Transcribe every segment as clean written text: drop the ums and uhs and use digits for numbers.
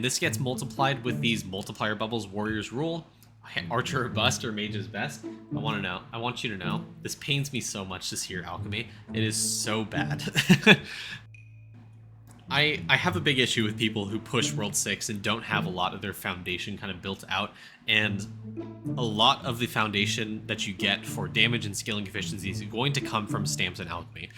This gets multiplied with these multiplier bubbles Warriors rule. Archer or bust or mage is best. I want you to know. This pains me so much this year, Alchemy. It is so bad. I have a big issue with people who push World 6 and don't have a lot of their foundation kind of built out, and a lot of the foundation that you get for damage and scaling efficiencies is going to come from stamps and alchemy.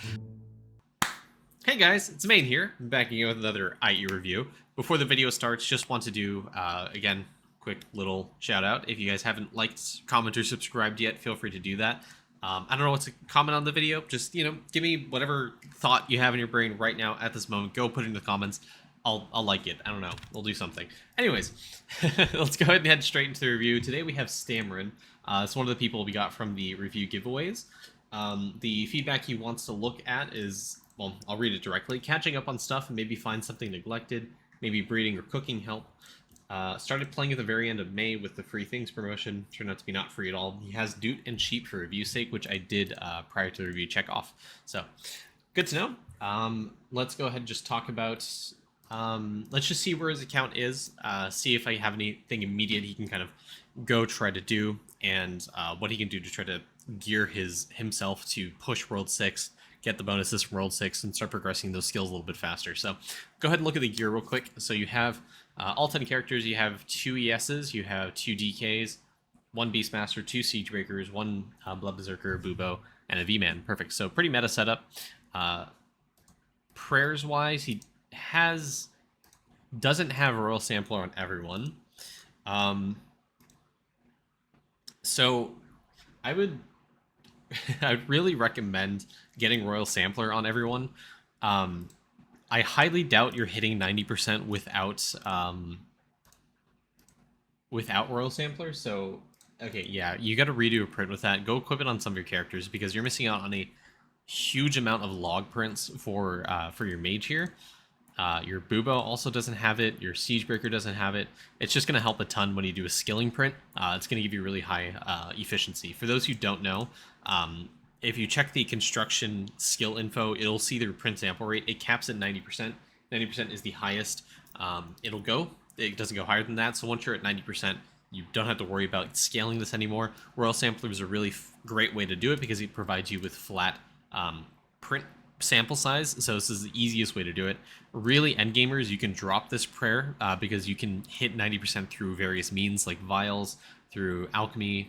Hey guys, it's Main here, back again with another IE review. Before the video starts, just want to do, again, quick little shout out. If you guys haven't liked, commented, or subscribed yet, feel free to do that. I don't know what to comment on the video. Just, give me whatever thought you have in your brain right now at this moment. Go put it in the comments. I'll like it. I don't know. We'll do something. Anyways, let's go ahead and head straight into the review. Today we have Stamrin. It's one of the people we got from the review giveaways. The feedback he wants to look at is, well, I'll read it directly. Catching up on stuff and maybe find something neglected. Maybe breeding or cooking help. Started playing at the very end of May with the free things promotion. Turned out to be not free at all. He has Doot and Sheep for review sake, which I did prior to the review check off. So, good to know. Let's go ahead and just talk about... let's just see where his account is. See if I have anything immediate he can kind of go try to do. And what he can do to try to gear himself to push World 6. Get the bonuses from World 6 and start progressing those skills a little bit faster. So, go ahead and look at the gear real quick. So you have... all 10 characters, you have 2 ESs, you have 2 DKs, 1 Beastmaster, 2 Siegebreakers, 1 Blood Berserker, Bubo, and a V-Man. Perfect. So pretty meta setup. Prayers-wise, he doesn't have a Royal Sampler on everyone. So I would really recommend getting Royal Sampler on everyone. I highly doubt you're hitting 90% without Royal Sampler. So, okay, yeah, you got to redo a print with that. Go equip it on some of your characters because you're missing out on a huge amount of log prints for your mage here. Your Bubo also doesn't have it. Your Siegebreaker doesn't have it. It's just going to help a ton when you do a skilling print. It's going to give you really high efficiency. For those who don't know, if you check the construction skill info, it'll see their print sample rate. It caps at 90%. 90% is the highest it'll go. It doesn't go higher than that. So once you're at 90%, you don't have to worry about scaling this anymore. Royal Sampler is a really great way to do it because it provides you with flat print sample size. So this is the easiest way to do it. Really, endgamers, you can drop this prayer because you can hit 90% through various means like Vials, through Alchemy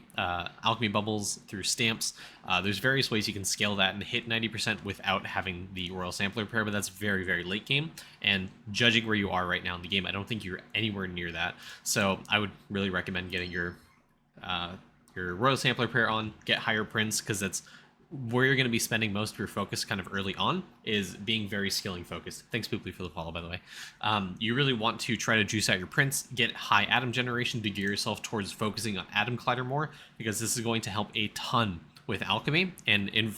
bubbles, through stamps. There's various ways you can scale that and hit 90% without having the Royal Sampler pair, but that's very, very late game. And judging where you are right now in the game, I don't think you're anywhere near that. So I would really recommend getting your Royal Sampler pair on, get higher prints, because that's where you're going to be spending most of your focus kind of early on, is being very skilling focused. Thanks, Pooply, for the follow, by the way. You really want to try to juice out your prints, get high atom generation to gear yourself towards focusing on atom collider more, because this is going to help a ton with alchemy, and in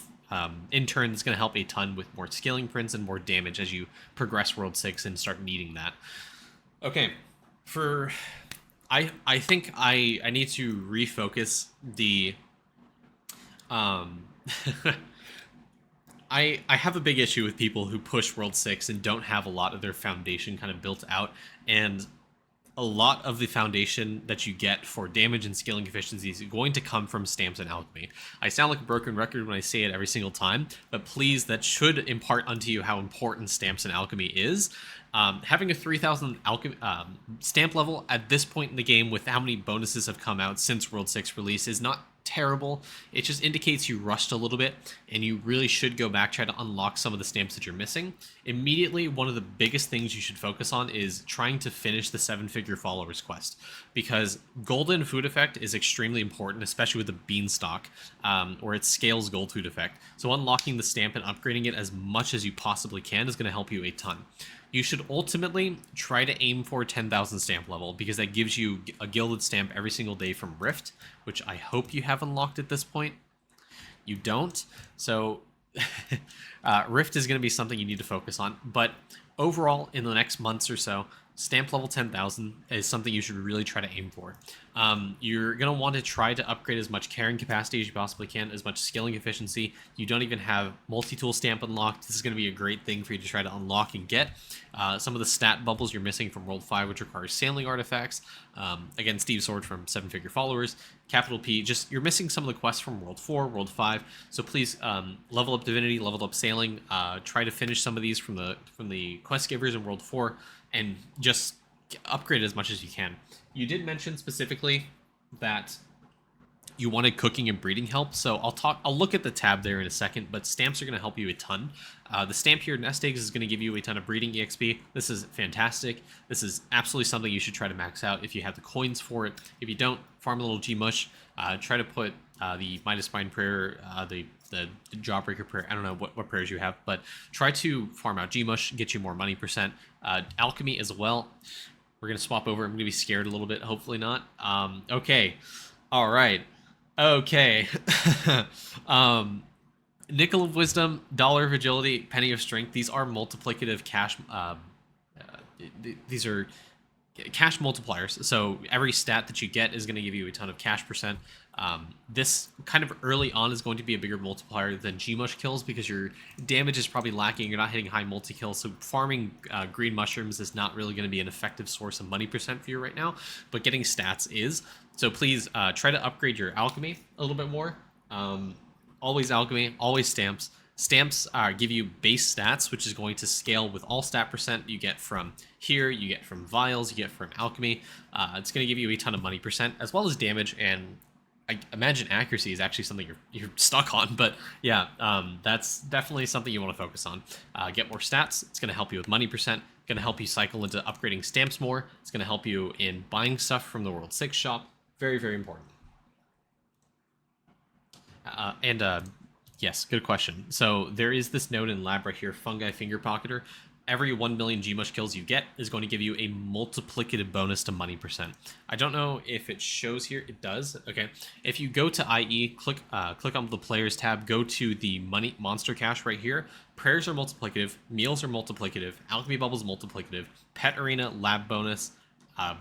turn, it's going to help a ton with more scaling prints and more damage as you progress World 6 and start needing that. Okay, I think I need to refocus the... I have a big issue with people who push World 6 and don't have a lot of their foundation kind of built out, and a lot of the foundation that you get for damage and scaling efficiencies is going to come from stamps and alchemy. I sound like a broken record when I say it every single time, but please, that should impart unto you how important stamps and alchemy is. Having a 3000 stamp level at this point in the game with how many bonuses have come out since World 6 release is not terrible. It just indicates you rushed a little bit, and you really should go back, try to unlock some of the stamps that you're missing. Immediately, one of the biggest things you should focus on is trying to finish the 7-figure followers quest, because golden food effect is extremely important, especially with the beanstalk, where it scales gold food effect. So unlocking the stamp and upgrading it as much as you possibly can is going to help you a ton. You should ultimately try to aim for 10,000 stamp level, because that gives you a gilded stamp every single day from Rift, which I hope you have unlocked at this point. You don't, so Rift is going to be something you need to focus on. But overall, in the next months or so, stamp level 10,000 is something you should really try to aim for. You're going to want to try to upgrade as much carrying capacity as you possibly can, as much skilling efficiency. You don't even have multi-tool stamp unlocked. This is going to be a great thing for you to try to unlock and get. Some of the stat bubbles you're missing from World 5, which requires sailing artifacts. Again, Steve's Sword from 7-Figure Followers. Capital P, just you're missing some of the quests from World 4, World 5. So please level up Divinity, level up Sailing. Try to finish some of these from the quest givers in World 4, and just upgrade as much as you can. You did mention specifically that you wanted cooking and breeding help, so I'll look at the tab there in a second, but stamps are going to help you a ton. The stamp here, Nest Eggs, is going to give you a ton of breeding EXP. This is fantastic. This is absolutely something you should try to max out if you have the coins for it. If you don't, farm a little G-Mush. Try to put the Midas Spine Prayer, the Jawbreaker Prayer, I don't know what prayers you have, but try to farm out G-Mush, get you more money percent. Alchemy as well. We're going to swap over. I'm going to be scared a little bit, hopefully not. Okay. All right. Okay. Nickel of Wisdom, Dollar of Agility, Penny of Strength. These are multiplicative cash. These are cash multipliers. So every stat that you get is going to give you a ton of cash percent. This kind of early on is going to be a bigger multiplier than G-Mush kills because your damage is probably lacking. You're not hitting high multi-kills. So farming green mushrooms is not really going to be an effective source of money percent for you right now. But getting stats is. So please try to upgrade your alchemy a little bit more. Always alchemy, always stamps. Stamps give you base stats, which is going to scale with all stat percent you get from here, you get from Vials, you get from Alchemy. It's going to give you a ton of money percent, as well as damage, and I imagine accuracy is actually something you're stuck on, but yeah, that's definitely something you want to focus on. Get more stats. It's going to help you with money percent. Going to help you cycle into upgrading stamps more. It's going to help you in buying stuff from the World 6 shop. Very, very important. Yes, good question. So there is this node in lab right here, Fungi Finger Pocketer. Every 1 million Gmush kills you get is going to give you a multiplicative bonus to money percent. I don't know if it shows here. It does. Okay. If you go to IE, click on the Players tab, go to the Money Monster Cache right here. Prayers are multiplicative. Meals are multiplicative. Alchemy Bubbles multiplicative. Pet Arena, Lab Bonus,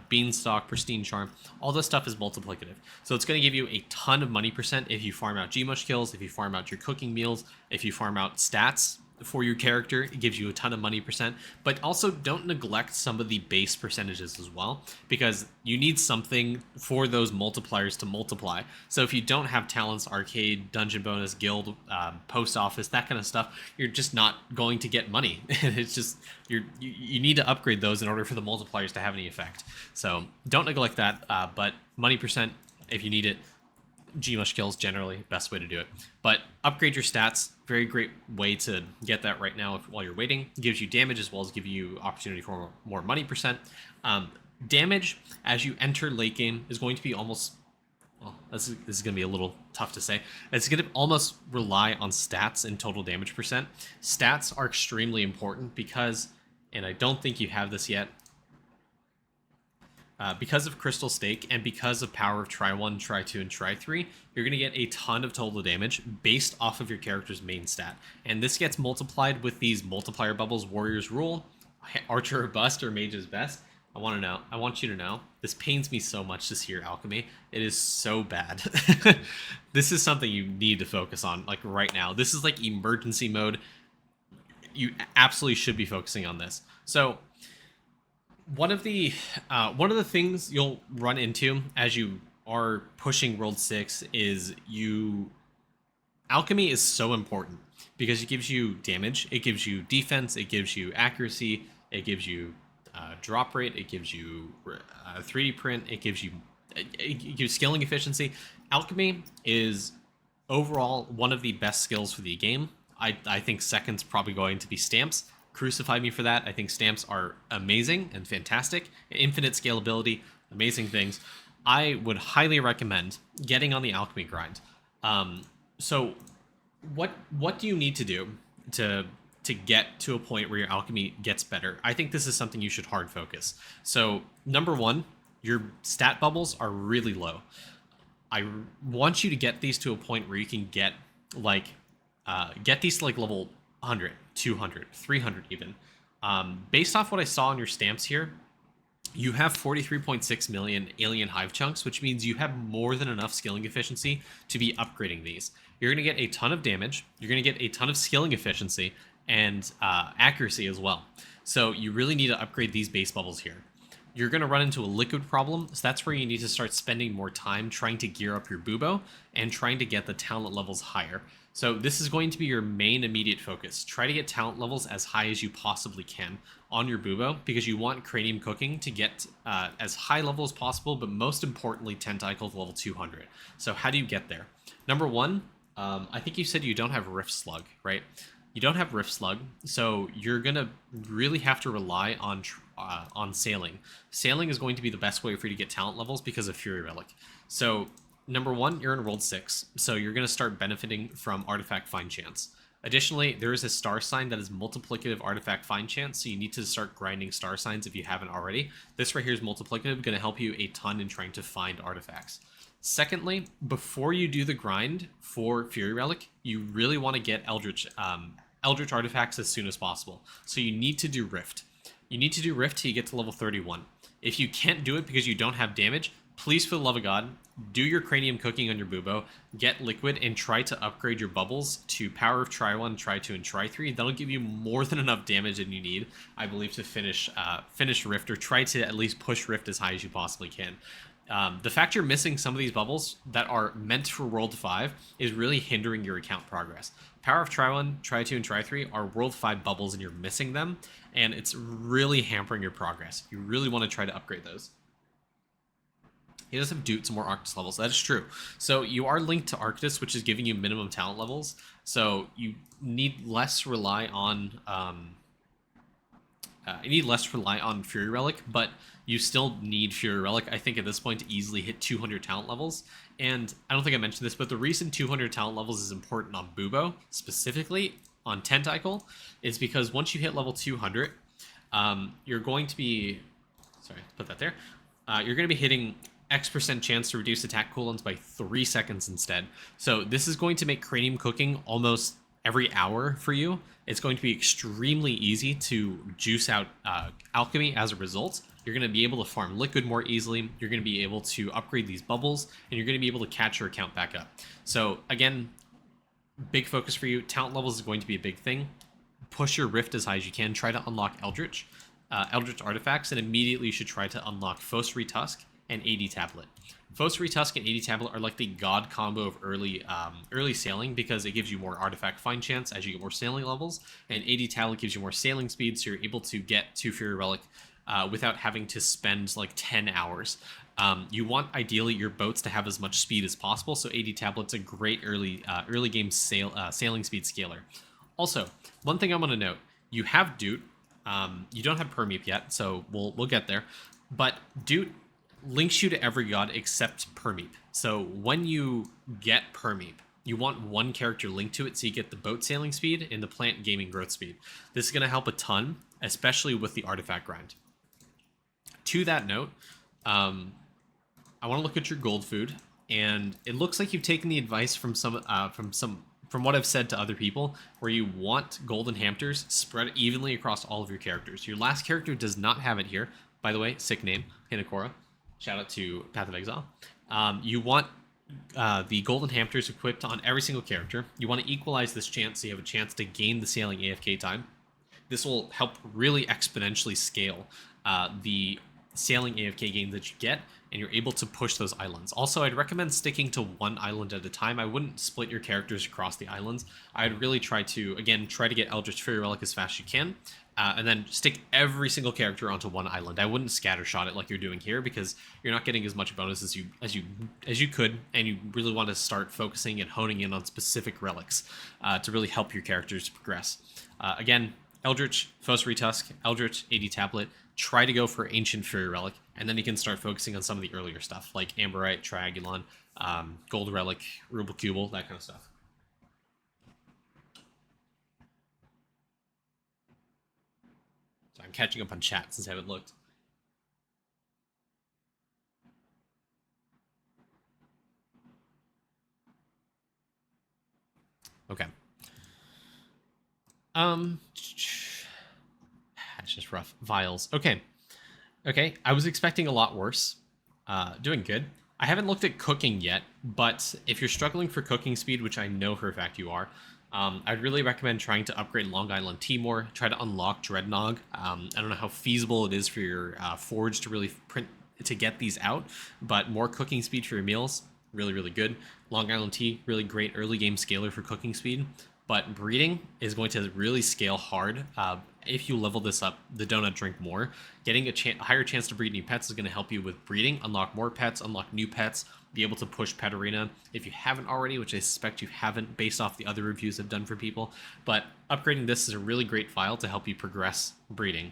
Beanstalk, Pristine Charm, all this stuff is multiplicative. So it's going to give you a ton of money percent if you farm out Gmush kills, if you farm out your cooking meals, if you farm out stats for your character. It gives you a ton of money percent, but also don't neglect some of the base percentages as well, because you need something for those multipliers to multiply. So if you don't have talents, arcade, dungeon bonus, guild, post office, that kind of stuff, you're just not going to get money. It's just you need to upgrade those in order for the multipliers to have any effect. So don't neglect that, but money percent if you need it. Gmush kills generally best way to do it, but upgrade your stats. Very great way to get that right now while you're waiting. It gives you damage as well as give you opportunity for more money percent. Damage as you enter late game is going to be almost, well, this is going to be a little tough to say. It's going to almost rely on stats and total damage percent. Stats are extremely important because, and I don't think you have this yet, because of Crystal Stake and because of Power of Try 1, Try 2, and Try 3, you're going to get a ton of total damage based off of your character's main stat. And this gets multiplied with these multiplier bubbles, Warrior's Rule, Archer or Bust, or Mage's Best. I want you to know, this pains me so much this year, Alchemy. It is so bad. This is something you need to focus on, like right now. This is like emergency mode. You absolutely should be focusing on this. So one of the things you'll run into as you are pushing World 6 is Alchemy is so important because it gives you damage, it gives you defense, it gives you accuracy, it gives you drop rate, it gives you 3D print, it gives you scaling efficiency. Alchemy is overall one of the best skills for the game. I think second's probably going to be stamps. Crucify me for that. I think stamps are amazing and fantastic. Infinite scalability, amazing things. I would highly recommend getting on the alchemy grind. So what do you need to do to get to a point where your alchemy gets better? I think this is something you should hard focus. So number one, your stat bubbles are really low. I want you to get these to a point where you can get these to like level 100, 200, 300 even. Based off what I saw on your stamps here, you have 43.6 million alien hive chunks, which means you have more than enough skilling efficiency to be upgrading these. You're going to get a ton of damage, you're going to get a ton of skilling efficiency, and accuracy as well. So you really need to upgrade these base bubbles here. You're going to run into a liquid problem, so that's where you need to start spending more time trying to gear up your Bubo and trying to get the talent levels higher. So this is going to be your main immediate focus. Try to get talent levels as high as you possibly can on your Bubo, because you want cranium cooking to get as high level as possible, but most importantly, tentacle to level 200. So how do you get there? Number one, I think you said you don't have Rift Slug, right? You don't have Rift Slug, so you're gonna really have to rely on Sailing. Sailing is going to be the best way for you to get talent levels because of Fury Relic. So number one, you're in World 6, so you're gonna start benefiting from Artifact Find Chance. Additionally, there is a star sign that is multiplicative artifact find chance, so you need to start grinding star signs if you haven't already. This right here is multiplicative, going to help you a ton in trying to find artifacts. Secondly, before you do the grind for Fury Relic, you really want to get Eldritch artifacts as soon as possible. So you need to do Rift. You need to do Rift till you get to level 31. If you can't do it because you don't have damage, please, for the love of God, do your cranium cooking on your Bubo, get liquid, and try to upgrade your bubbles to Power of Try 1, Try 2, and Try 3. That'll give you more than enough damage than you need, I believe, to finish Rift, or try to at least push Rift as high as you possibly can. The fact you're missing some of these bubbles that are meant for World 5 is really hindering your account progress. Power of Try 1, Try 2, and Try 3 are World 5 bubbles, and you're missing them, and it's really hampering your progress. You really want to try to upgrade those. He does have Doot, some more Arctis levels. That is true. So you are linked to Arctis, which is giving you minimum talent levels. So you need less rely on Fury Relic, but you still need Fury Relic, I think, at this point to easily hit 200 talent levels. And I don't think I mentioned this, but the reason 200 talent levels is important on Bubo, specifically on Tentacle, is because once you hit level 200, you're going to be... Sorry, put that there. You're going to be hitting X% chance to reduce attack cooldowns by 3 seconds instead. So this is going to make cranium cooking almost every hour for you. It's going to be extremely easy to juice out alchemy as a result. You're going to be able to farm liquid more easily. You're going to be able to upgrade these bubbles, and you're going to be able to catch your account back up. So again, big focus for you. Talent levels is going to be a big thing. Push your Rift as high as you can. Try to unlock Eldritch artifacts, and immediately you should try to unlock Fossery Tusk and AD Tablet. Fossery Tusk and AD Tablet are like the god combo of early sailing, because it gives you more artifact find chance as you get more sailing levels, and AD Tablet gives you more sailing speed, so you're able to get to Fury Relic without having to spend like 10 hours. You want ideally your boats to have as much speed as possible, so AD Tablet's a great early game sailing speed scaler. Also, one thing I want to note: you have Doot. You don't have Permeep yet, so we'll get there. But Doot links you to every god except Permeep. So when you get Permeep, you want one character linked to it, so you get the boat sailing speed and the plant gaming growth speed. This is going to help a ton, especially with the artifact grind. To that note, I want to look at your gold food, and it looks like you've taken the advice from what I've said to other people, where you want golden hamsters spread evenly across all of your characters. Your last character does not have it here. By the way, sick name, Hinakora. Shout out to Path of Exile. You want the golden hamsters equipped on every single character. You want to equalize this chance so you have a chance to gain the sailing AFK time. This will help really exponentially scale the sailing AFK gains that you get, and you're able to push those islands. Also, I'd recommend sticking to one island at a time. I wouldn't split your characters across the islands. I'd really try to get Eldritch Fury Relic as fast as you can, and then stick every single character onto one island. I wouldn't scattershot it like you're doing here, because you're not getting as much bonus as you could, and you really want to start focusing and honing in on specific relics to really help your characters progress. Again, Eldritch, Fossery Tusk, Eldritch, AD Tablet. Try to go for Ancient Fury Relic, and then you can start focusing on some of the earlier stuff, like Amberite, Triagulon, Gold Relic, Rubel Cubal, that kind of stuff. So I'm catching up on chat since I haven't looked. Okay. It's just rough. Vials. Okay. Okay, I was expecting a lot worse. Doing good. I haven't looked at cooking yet, but if you're struggling for cooking speed, which I know for a fact you are, I'd really recommend trying to upgrade Long Island tea more. Try to unlock Dreadnought. I don't know how feasible it is for your forge to really print to get these out, but more cooking speed for your meals, really, really good. Long Island tea, really great early game scaler for cooking speed. But breeding is going to really scale hard. If you level this up, the donut drink more. Getting a higher chance to breed new pets is going to help you with breeding, unlock more pets, unlock new pets, be able to push Pet Arena if you haven't already, which I suspect you haven't based off the other reviews I've done for people. But upgrading this is a really great file to help you progress breeding.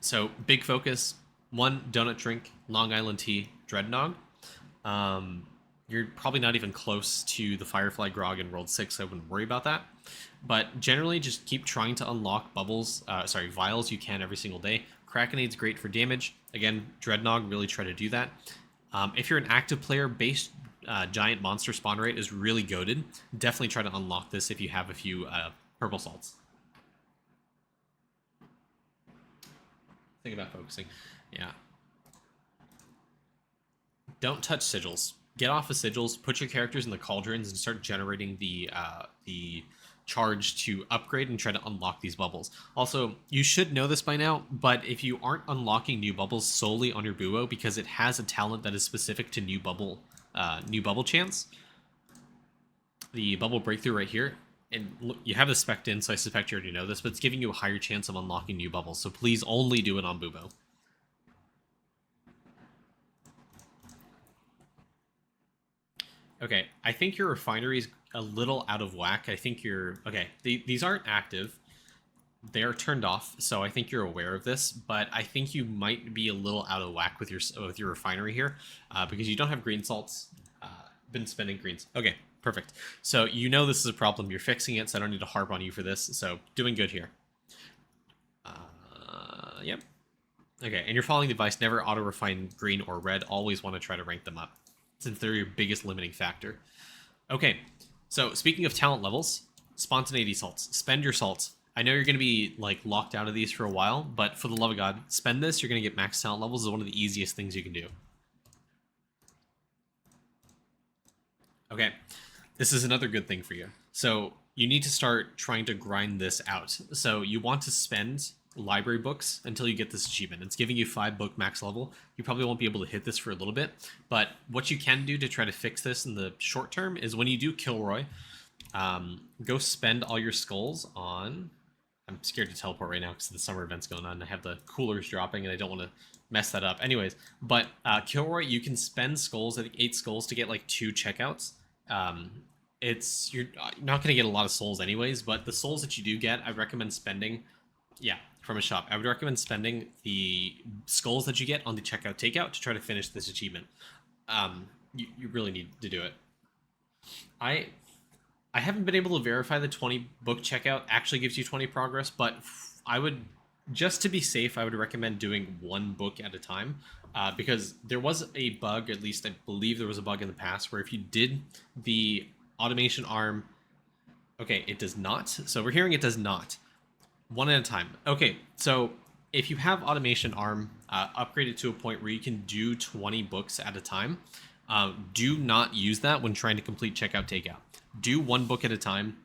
So big focus, 1 donut drink, Long Island tea, Dreadnought. You're probably not even close to the Firefly Grog in World 6, so I wouldn't worry about that. But generally, just keep trying to unlock vials you can every single day. Krakenade's great for damage. Again, Dreadnought, really try to do that. If you're an active player, base giant monster spawn rate is really goated. Definitely try to unlock this if you have a few purple salts. Think about focusing. Yeah. Don't touch sigils. Get off of sigils, put your characters in the cauldrons, and start generating the charge to upgrade and try to unlock these bubbles. Also, you should know this by now, but if you aren't unlocking new bubbles solely on your Bubo because it has a talent that is specific to new bubble chance, the bubble breakthrough right here, and look, you have the spec'd in, so I suspect you already know this, but it's giving you a higher chance of unlocking new bubbles, so please only do it on Bubo. Okay, I think your refinery is a little out of whack. I think these aren't active. They're turned off, so I think you're aware of this, but I think you might be a little out of whack with your refinery here because you don't have green salts. Been spending greens. Okay, perfect. So you know this is a problem. You're fixing it, so I don't need to harp on you for this. So doing good here. Yep. Okay, and you're following the advice, never auto-refine green or red. Always want to try to rank them up, since they're your biggest limiting factor. Okay, so speaking of talent levels, spontaneity salts. Spend your salts. I know you're going to be like locked out of these for a while, but for the love of God, spend this. You're going to get max talent levels. Is one of the easiest things you can do. Okay, this is another good thing for you. So you need to start trying to grind this out. So you want to spend library books until you get this achievement. It's giving you 5 book max level. You probably won't be able to hit this for a little bit, but what you can do to try to fix this in the short term is when you do Kilroy, go spend all your skulls on... I'm scared to teleport right now because the summer event's going on. I have the coolers dropping and I don't want to mess that up. Anyways, but Kilroy, you can spend skulls, I think 8 skulls to get like 2 checkouts. You're not going to get a lot of souls anyways, but the souls that you do get, I recommend spending... Yeah, from a shop. I would recommend spending the skulls that you get on the checkout takeout to try to finish this achievement. You really need to do it. I haven't been able to verify the 20 book checkout actually gives you 20 progress, but I would, just to be safe, I would recommend doing 1 book at a time. Because there was a bug, at least I believe there was a bug in the past, where if you did the automation arm... Okay, it does not. So we're hearing it does not. 1 at a time. Okay, so if you have automation arm, upgrade it to a point where you can do 20 books at a time. Do not use that when trying to complete checkout takeout. Do 1 book at a time.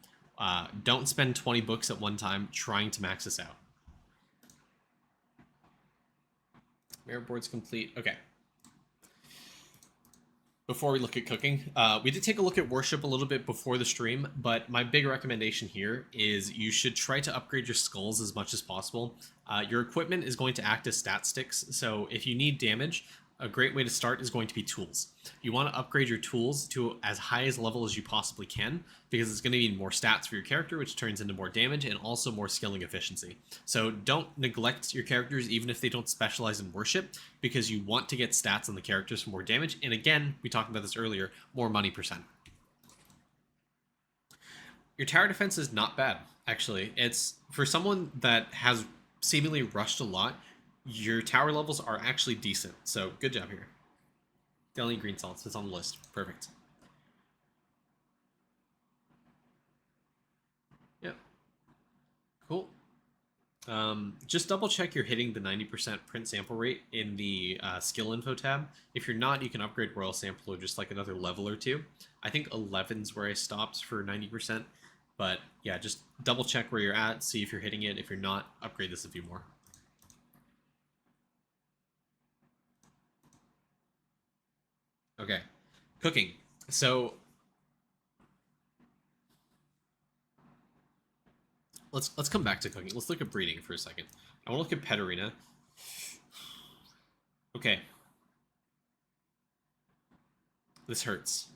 Don't spend 20 books at one time trying to max this out. Mirror board's complete. Okay. Before we look at cooking, we did take a look at worship a little bit before the stream, but my big recommendation here is you should try to upgrade your skulls as much as possible. Your equipment is going to act as stat sticks, so if you need damage, a great way to start is going to be tools. You want to upgrade your tools to as high as level as you possibly can, because it's going to need more stats for your character, which turns into more damage and also more skilling efficiency. So don't neglect your characters even if they don't specialize in worship, because you want to get stats on the characters for more damage, and again, we talked about this earlier, more money percent. Your tower defense is not bad, actually. It's, for someone that has seemingly rushed a lot, your tower levels are actually decent, so good job here. Definitely green salts, it's on the list. Perfect. Yep. Cool. Just double check you're hitting the 90% print sample rate in the skill info tab. If you're not, you can upgrade Royal Sampler just like another level or two. I think 11's where I stopped for 90%. But yeah, just double check where you're at, see if you're hitting it. If you're not, upgrade this a few more. Okay, cooking. So let's come back to cooking. Let's look at breeding for a second. I want to look at Pet Arena. Okay. This hurts.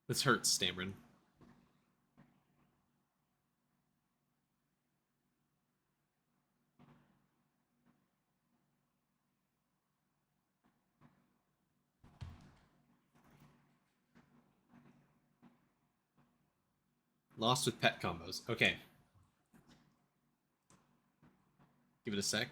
This hurts, Stamrin. Lost with pet combos. Okay. Give it a sec.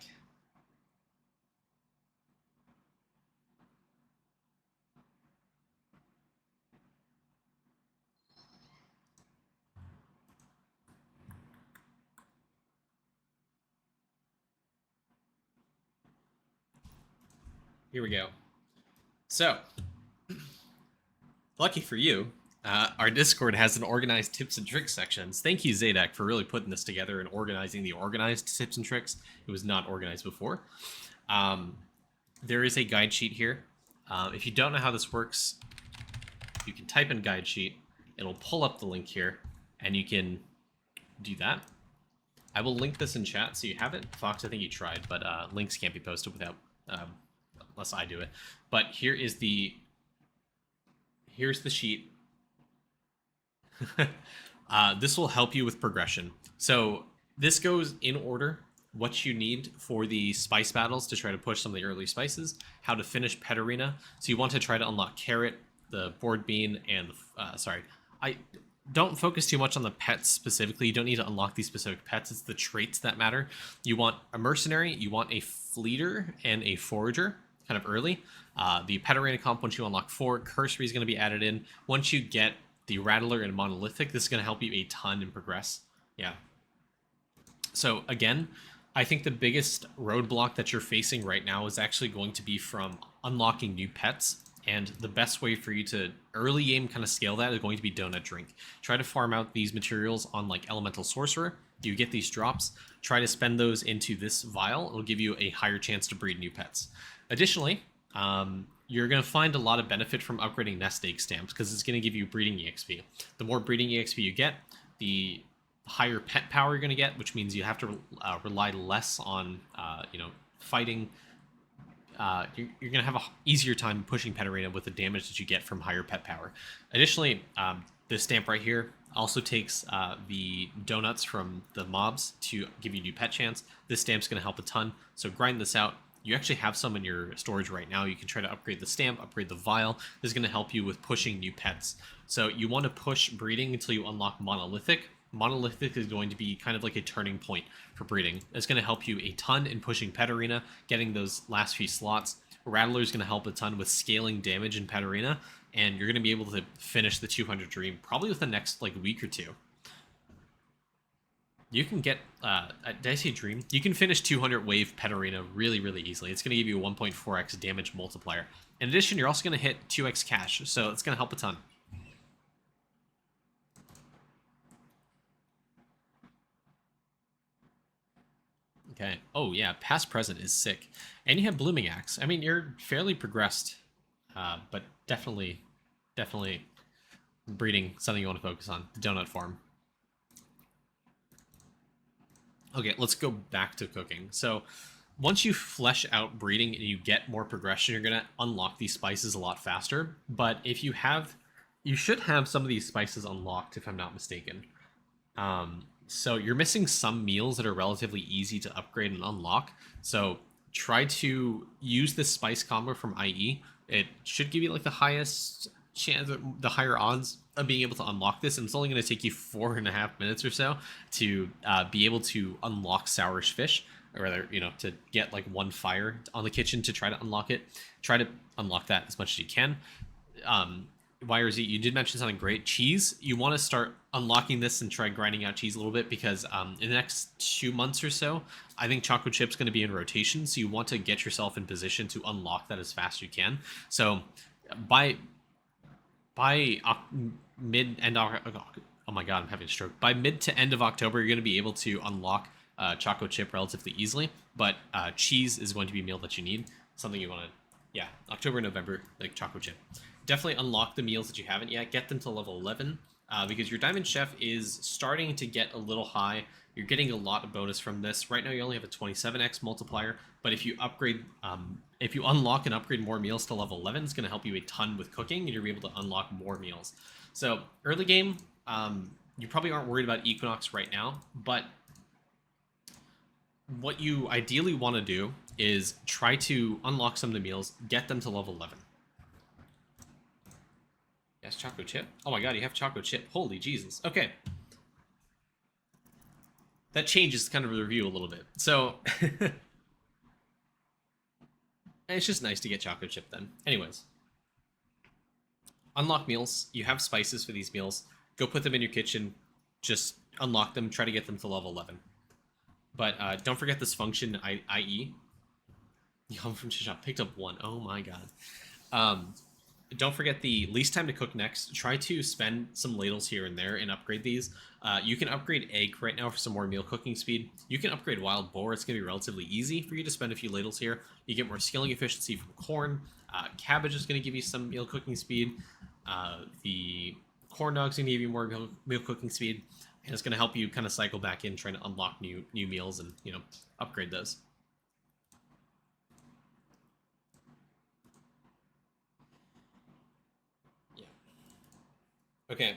Here we go. So, lucky for you, our Discord has an organized tips and tricks sections. Thank you, Zadek, for really putting this together and organizing the organized tips and tricks. It was not organized before. There is a guide sheet here. If you don't know how this works, you can type in guide sheet. It'll pull up the link here, and you can do that. I will link this in chat so you have it. Fox, I think you tried, but links can't be posted without unless I do it. But here's the sheet. This will help you with progression. So this goes in order: what you need for the spice battles to try to push some of the early spices, how to finish Pet Arena. So you want to try to unlock Carrot, the Board Bean, and I don't focus too much on the pets specifically. You don't need to unlock these specific pets. It's the traits that matter. You want a Mercenary, you want a Fleeter, and a Forager kind of early. The Pet Arena comp, once you unlock 4, Cursory is going to be added in. Once you get the Rattler and Monolithic, this is going to help you a ton and progress. Yeah. So again, I think the biggest roadblock that you're facing right now is actually going to be from unlocking new pets. And the best way for you to early game kind of scale that is going to be Donut Drink. Try to farm out these materials on like Elemental Sorcerer. You get these drops. Try to spend those into this vial. It'll give you a higher chance to breed new pets. Additionally, you're going to find a lot of benefit from upgrading Nest Egg Stamps because it's going to give you breeding EXP. The more breeding EXP you get, the higher pet power you're going to get, which means you have to rely less on fighting. You're going to have an easier time pushing Pet Arena with the damage that you get from higher pet power. Additionally, this stamp right here also takes the donuts from the mobs to give you new pet chance. This stamp's going to help a ton, so grind this out. You actually have some in your storage right now. You can try to upgrade the stamp, upgrade the vial. This is going to help you with pushing new pets. So you want to push breeding until you unlock Monolithic. Monolithic is going to be kind of like a turning point for breeding. It's going to help you a ton in pushing Pet Arena, getting those last few slots. Rattler is going to help a ton with scaling damage in Pet Arena, and you're going to be able to finish the 200 Dream probably within the next week or two. You can get, did I say Dream? You can finish 200 Wave Pet Arena really, really easily. It's going to give you a 1.4x damage multiplier. In addition, you're also going to hit 2x cash, so it's going to help a ton. Okay. Oh, yeah. Past Present is sick. And you have Blooming Axe. I mean, you're fairly progressed, but definitely breeding something you want to focus on. The Donut Farm. Okay, let's go back to cooking. So once you flesh out breeding and you get more progression, you're going to unlock these spices a lot faster. But if you have, you should have some of these spices unlocked, if I'm not mistaken. So you're missing some meals that are relatively easy to upgrade and unlock. So try to use this spice combo from IE. It should give you like the highest chance, the higher odds of being able to unlock this, and it's only going to take you 4.5 minutes or so to be able to unlock Sourish Fish, or rather, to get like 1 fire on the kitchen to try to unlock it. Try to unlock that as much as you can. YRZ, you did mention something great. Cheese, you want to start unlocking this and try grinding out cheese a little bit because in the next 2 months or so, I think Choco Chip's going to be in rotation. So you want to get yourself in position to unlock that as fast as you can. So by mid end, oh my god, I'm having a stroke. By mid to end of October, you're going to be able to unlock Choco Chip relatively easily. But cheese is going to be a meal that you need. Something you want to, yeah, October, November, like Choco Chip. Definitely unlock the meals that you haven't yet. Get them to level 11 because your Diamond Chef is starting to get a little high. You're getting a lot of bonus from this. Right now, you only have a 27x multiplier, but if you upgrade, if you unlock and upgrade more meals to level 11, it's going to help you a ton with cooking, and you'll be able to unlock more meals. So early game, you probably aren't worried about Equinox right now, but what you ideally want to do is try to unlock some of the meals, get them to level 11. Yes, Choco Chip. Oh my god, you have Choco Chip. Holy Jesus. Okay. That changes kind of the review a little bit. So, it's just nice to get Choco Chip then. Anyways. Unlock meals. You have spices for these meals. Go put them in your kitchen. Just unlock them. Try to get them to level 11. But don't forget this function, i.e. Yum from Shop. Picked up one. Oh my god. Don't forget the least time to cook next. Try to spend some ladles here and there and upgrade these. You can upgrade egg right now for some more meal cooking speed. You can upgrade wild boar. It's going to be relatively easy for you to spend a few ladles here. You get more skilling efficiency from corn. Cabbage is going to give you some meal cooking speed. The corn dog's going to give you more meal cooking speed. And it's going to help you kind of cycle back in trying to unlock new meals and, you know, upgrade those. Okay.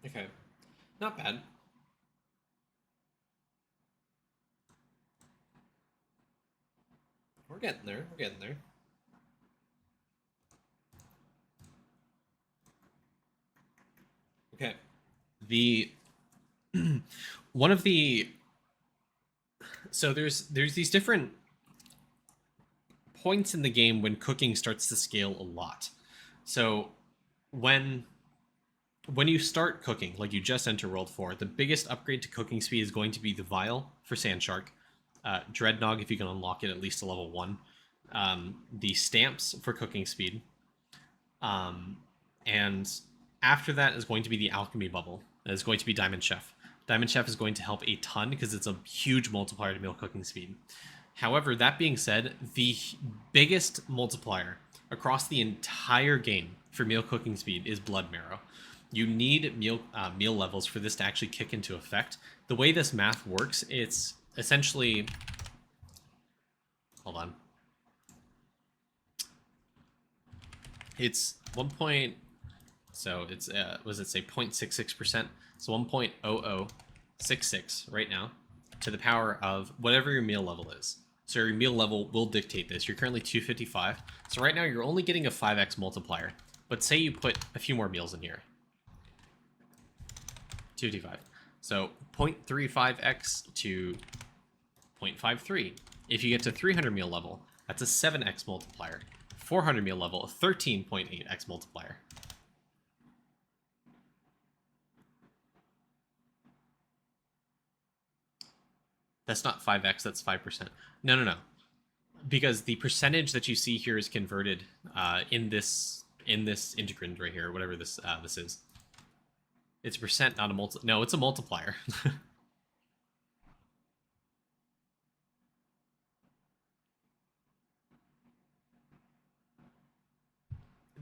Okay. Not bad. We're getting there. We're getting there. Okay. The one of the so there's these different points in the game when cooking starts to scale a lot. So when you start cooking, like you just enter World 4, the biggest upgrade to cooking speed is going to be the Vial for Sand Shark, Dreadnought if you can unlock it at least to level 1, the Stamps for cooking speed, and after that is going to be the Alchemy Bubble. That is going to be Diamond Chef. Diamond Chef is going to help a ton because it's a huge multiplier to meal cooking speed. However, that being said, the biggest multiplier across the entire game for meal cooking speed is Blood Marrow. You need meal levels for this to actually kick into effect. The way this math works, it's essentially... Hold on. It's 1 point... So it's, what does it say, 0.66%? So 1.0066 right now to the power of whatever your meal level is. So your meal level will dictate this. You're currently 255. So right now you're only getting a 5x multiplier. But say you put a few more meals in here. 255. So 0.35x to 0.53. If you get to 300 meal level, that's a 7x multiplier. 400 meal level, a 13.8x multiplier. That's not 5x, that's 5%. No. Because the percentage that you see here is converted in this integrand right here, whatever this is. It's a percent, not a no, it's a multiplier.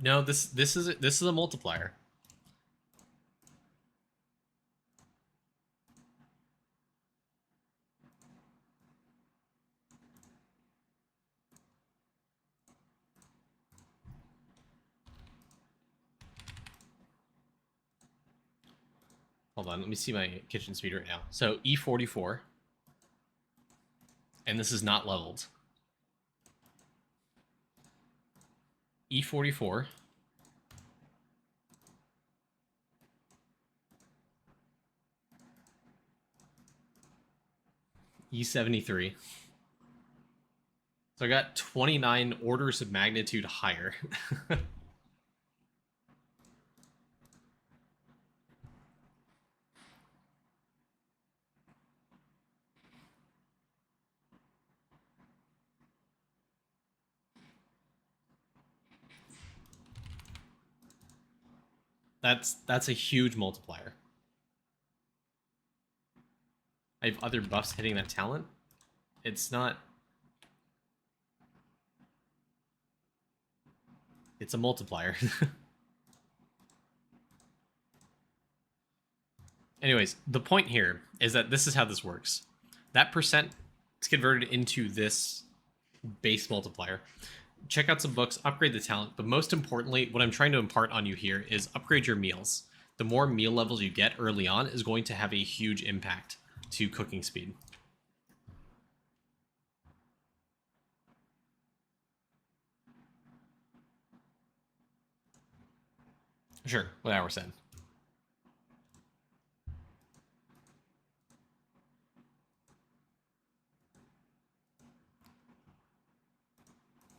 No, this is a multiplier. Hold on, let me see my kitchen speed right now. So E44, and this is not leveled. E44. E73. So I got 29 orders of magnitude higher. That's a huge multiplier. I have other buffs hitting that talent. It's not... It's a multiplier. Anyways, the point here is that this is how this works. That percent is converted into this base multiplier. Check out some books, upgrade the talent, but most importantly, what I'm trying to impart on you here is upgrade your meals. The more meal levels you get early on is going to have a huge impact to cooking speed. Sure, what hour said.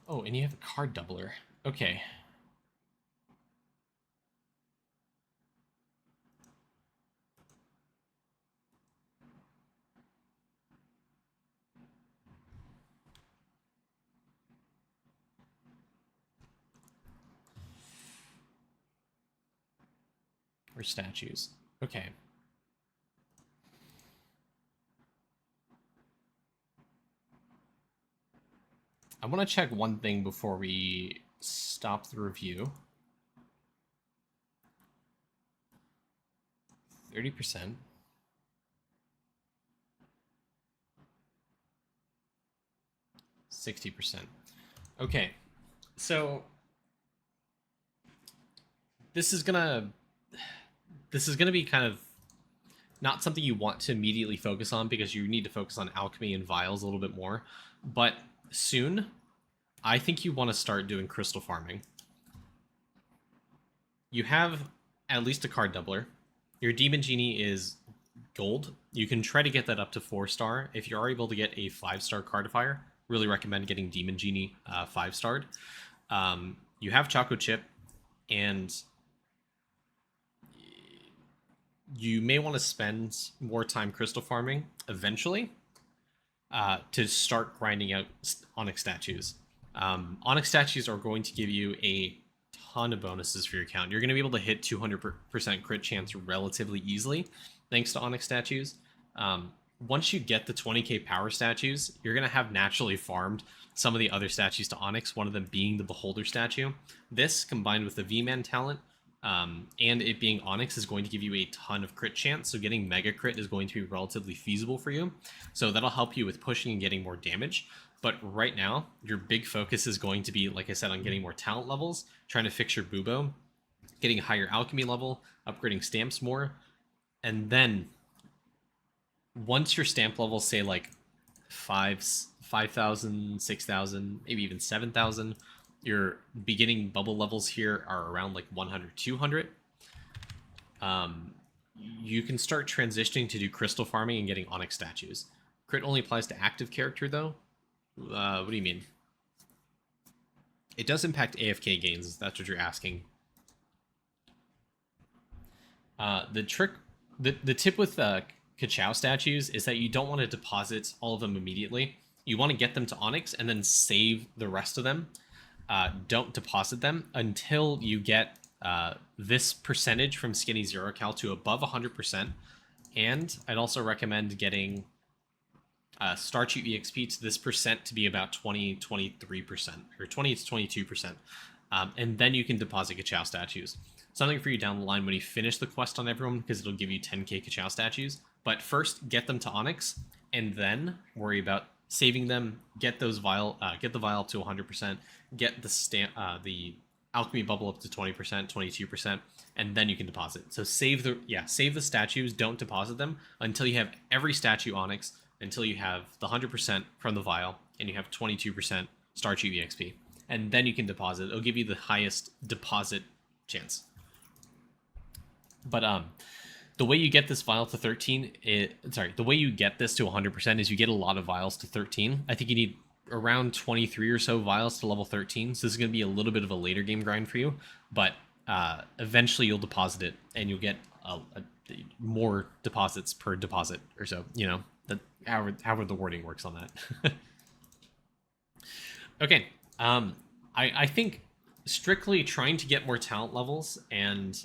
Oh, and you have a card doubler. Okay. Or statues. Okay. I want to check one thing before we stop the review. 30%. %60. Okay, so this is gonna be kind of not something you want to immediately focus on because you need to focus on alchemy and vials a little bit more. But soon, I think you want to start doing crystal farming. You have at least a card doubler. Your Demon Genie is gold. You can try to get that up to 4-star. If you are able to get a 5-star cardifier, really recommend getting Demon Genie 5-starred. You have Choco Chip, and you may want to spend more time crystal farming eventually to start grinding out Onyx statues. Onyx statues are going to give you a ton of bonuses for your account. You're going to be able to hit 200% crit chance relatively easily thanks to Onyx statues. Once you get the 20k power statues, you're going to have naturally farmed some of the other statues to Onyx, one of them being the Beholder statue. This, combined with the V-Man talent, and it being Onyx, is going to give you a ton of crit chance, so getting Mega Crit is going to be relatively feasible for you. So that'll help you with pushing and getting more damage. But right now, your big focus is going to be, like I said, on getting more talent levels, trying to fix your Bubo, getting a higher alchemy level, upgrading stamps more, and then once your stamp levels say like 5,000, 6,000, maybe even 7,000, your beginning bubble levels here are around like 100, 200. You can start transitioning to do crystal farming and getting Onyx statues. Crit only applies to active character though. What do you mean? It does impact AFK gains, if that's what you're asking. The tip with Kachow statues is that you don't want to deposit all of them immediately. You want to get them to Onyx and then save the rest of them. Don't deposit them until you get this percentage from Skinny Zero Cal to above 100%. And I'd also recommend getting Starchy EXP to this percent to be about 23%, or 20 to 22%. And then you can deposit Kachow statues. Something for you down the line when you finish the quest on everyone, because it'll give you 10k Kachow statues. But first, get them to Onyx, and then worry about saving them. Get those get the vial up to 100%. Get the alchemy bubble up to 20%, 22%, and then you can deposit. So save the statues. Don't deposit them until you have every statue Onyx, until you have the 100% from the vial, and you have 22% Starchy EXP, and then you can deposit. It'll give you the highest deposit chance. But the way you get this vial to 13, the way you get this to 100% is you get a lot of vials to 13. I think you need around 23 or so vials to level 13. So this is going to be a little bit of a later game grind for you, but eventually you'll deposit it and you'll get more deposits per deposit or so. You know, however the wording works on that. Okay, I think strictly trying to get more talent levels and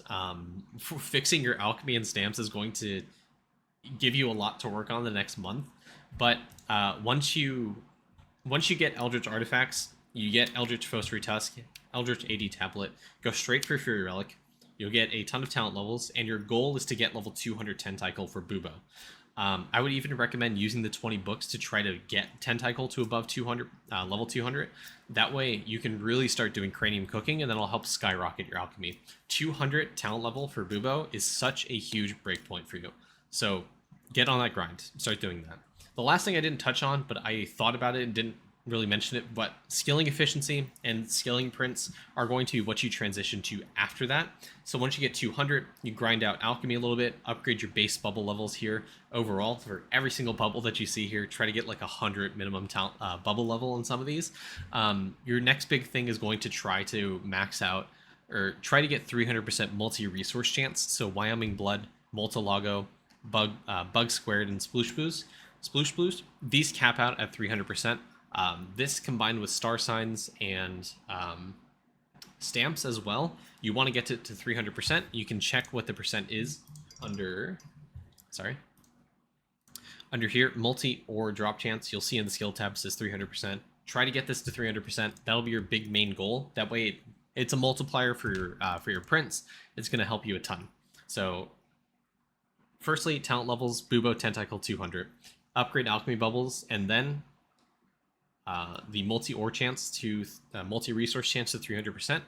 fixing your alchemy and stamps is going to give you a lot to work on the next month. But once you get Eldritch Artifacts, you get Eldritch Fossary Tusk, Eldritch AD Tablet, go straight for Fury Relic, you'll get a ton of talent levels, and your goal is to get level 200 Tentacle for Bubo. I would even recommend using the 20 books to try to get Tentacle to above 200, level 200. That way you can really start doing cranium cooking, and then it'll help skyrocket your alchemy. 200 talent level for Bubo is such a huge breakpoint for you. So get on that grind. Start doing that. The last thing I didn't touch on, but I thought about it and didn't really mention it, but skilling efficiency and skilling prints are going to be what you transition to after that. So once you get 200, you grind out alchemy a little bit, upgrade your base bubble levels here. Overall, for every single bubble that you see here, try to get like 100 minimum bubble level in some of these. Your next big thing is going to try to max out or try to get 300% multi-resource chance. So Wyoming Blood, Multilago, Bug Squared, and Sploosh Blues. These cap out at 300%. This combined with star signs and stamps as well, you want to get to 300%. You can check what the percent is under here, multi or drop chance. You'll see in the skill tab says 300%. Try to get this to 300%. That'll be your big main goal. That way it's a multiplier for your prints. It's going to help you a ton. So firstly, talent levels, Bubo Tentacle 200. Upgrade alchemy bubbles, and then the multi-ore chance to multi-resource chance to 300%.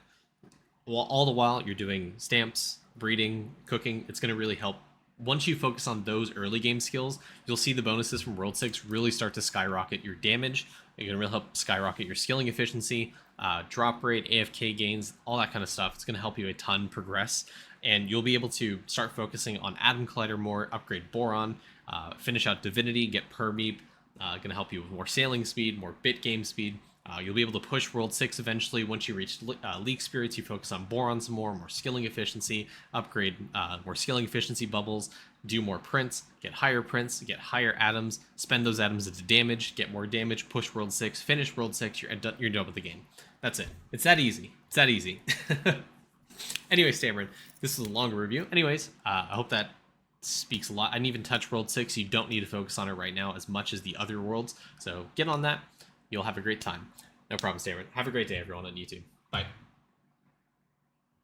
Well, all the while you're doing stamps, breeding, cooking. It's going to really help. Once you focus on those early game skills, you'll see the bonuses from World 6 really start to skyrocket your damage. You're going to really help skyrocket your skilling efficiency, drop rate, AFK gains, all that kind of stuff. It's going to help you a ton progress, and you'll be able to start focusing on Atom Collider more, upgrade Boron, finish out Divinity, get Permeep. Going to help you with more sailing speed, more bit game speed. You'll be able to push World 6 eventually. Once you reach Leak Spirits, you focus on Boron some more skilling efficiency, upgrade more skilling efficiency bubbles, do more prints, get higher atoms, spend those atoms into damage, get more damage, push World 6, finish World 6, you're done with the game. That's it. It's that easy. Anyway, Stamrin, this is a longer review. Anyways, I hope that speaks a lot. I didn't even touch World 6. You don't need to focus on it right now as much as the other worlds. So get on that. You'll have a great time. No problem, Stamrin. Have a great day, everyone on YouTube. Bye.